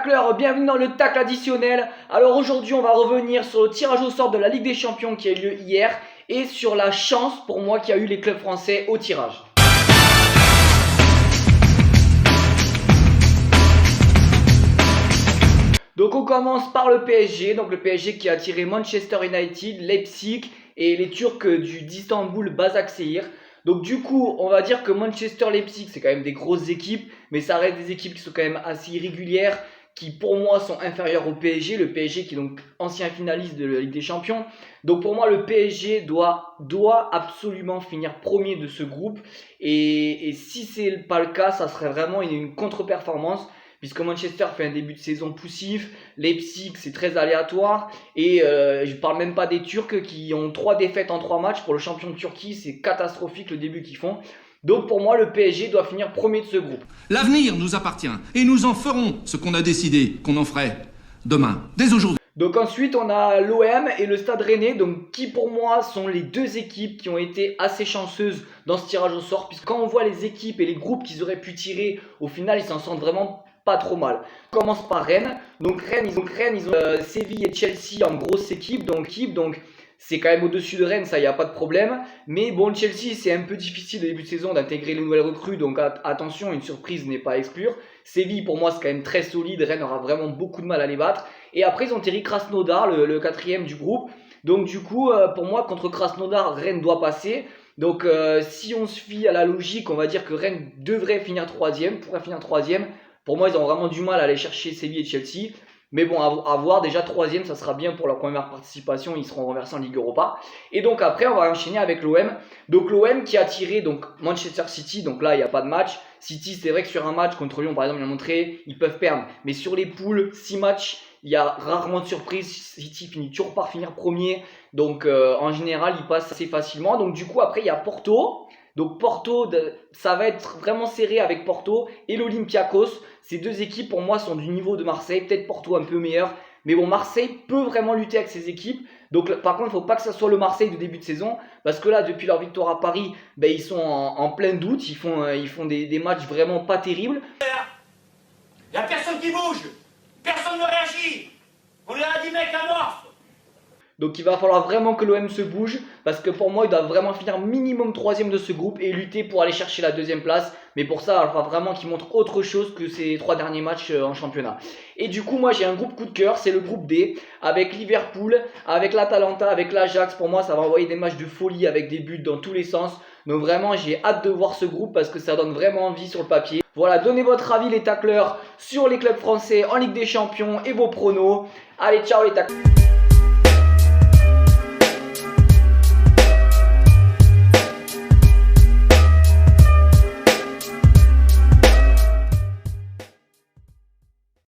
tacleurs, bienvenue dans le tacle additionnel. Alors aujourd'hui on va revenir sur le tirage au sort de la Ligue des Champions qui a eu lieu hier et sur la chance pour moi qu'il y a eu les clubs français au tirage. Donc on commence par le PSG, donc le PSG qui a tiré Manchester United, Leipzig et les Turcs d'Istanbul Başakşehir. Donc du coup, on va dire que Manchester Leipzig, c'est quand même des grosses équipes, mais ça reste des équipes qui sont quand même assez irrégulières, qui pour moi sont inférieures au PSG. Le PSG qui est donc ancien finaliste de la Ligue des Champions. Donc pour moi, le PSG doit absolument finir premier de ce groupe. Et si c'est pas le cas, ça serait vraiment une contre-performance. Puisque Manchester fait un début de saison poussif, Leipzig c'est très aléatoire et je parle même pas des Turcs qui ont 3 défaites en 3 matchs. Pour le champion de Turquie, c'est catastrophique le début qu'ils font. Donc pour moi le PSG doit finir premier de ce groupe. L'avenir nous appartient et nous en ferons ce qu'on a décidé qu'on en ferait demain, dès aujourd'hui. Donc ensuite on a l'OM et le Stade Rennais, donc qui pour moi sont les deux équipes qui ont été assez chanceuses dans ce tirage au sort. Puisque quand on voit les équipes et les groupes qu'ils auraient pu tirer, au final ils s'en sortent vraiment pas trop mal. On commence par Rennes. Donc Rennes, ils ont Séville et Chelsea en grosse équipe. Donc c'est quand même au-dessus de Rennes, ça, il n'y a pas de problème. Mais bon, Chelsea, c'est un peu difficile au début de saison d'intégrer les nouvelles recrues. Donc attention, une surprise n'est pas à exclure. Séville, pour moi, c'est quand même très solide. Rennes aura vraiment beaucoup de mal à les battre. Et après, ils ont Terry Krasnodar, le quatrième du groupe. Donc du coup, pour moi, contre Krasnodar, Rennes doit passer. Donc si on se fie à la logique, on va dire que Rennes devrait finir troisième, pourrait finir troisième. Pour moi, ils ont vraiment du mal à aller chercher Séville et Chelsea. Mais bon, à voir. Déjà, troisième, ça sera bien pour leur première participation. Ils seront renversés en Ligue Europa. Et donc après, on va enchaîner avec l'OM. Donc l'OM qui a tiré donc Manchester City. Donc là, il n'y a pas de match. City, c'est vrai que sur un match contre Lyon, par exemple, il a montré, ils peuvent perdre. Mais sur les poules, 6 matchs, il y a rarement de surprise. City finit toujours par finir premier. Donc en général, ils passent assez facilement. Donc du coup, après, il y a Porto. Donc Porto, ça va être vraiment serré avec Porto et l'Olympiakos. Ces deux équipes pour moi sont du niveau de Marseille, peut-être Porto un peu meilleur. Mais bon, Marseille peut vraiment lutter avec ces équipes. Donc par contre, il ne faut pas que ça soit le Marseille de début de saison. Parce que là, depuis leur victoire à Paris, ils sont en plein doute. Ils font des matchs vraiment pas terribles. Il n'y a personne qui bouge. Personne ne réagit. On est à 10 mecs amorphes. Donc il va falloir vraiment que l'OM se bouge parce que pour moi il doit vraiment finir minimum troisième de ce groupe et lutter pour aller chercher la deuxième place. Mais pour ça il va vraiment qu'il montre autre chose que ces 3 derniers matchs en championnat. Et du coup moi j'ai un groupe coup de cœur, c'est le groupe D avec Liverpool, avec l'Atalanta, avec l'Ajax. Pour moi ça va envoyer des matchs de folie avec des buts dans tous les sens. Donc vraiment j'ai hâte de voir ce groupe parce que ça donne vraiment envie sur le papier. Voilà, donnez votre avis les tacleurs sur les clubs français en Ligue des Champions et vos pronos. Allez, ciao les tacleurs.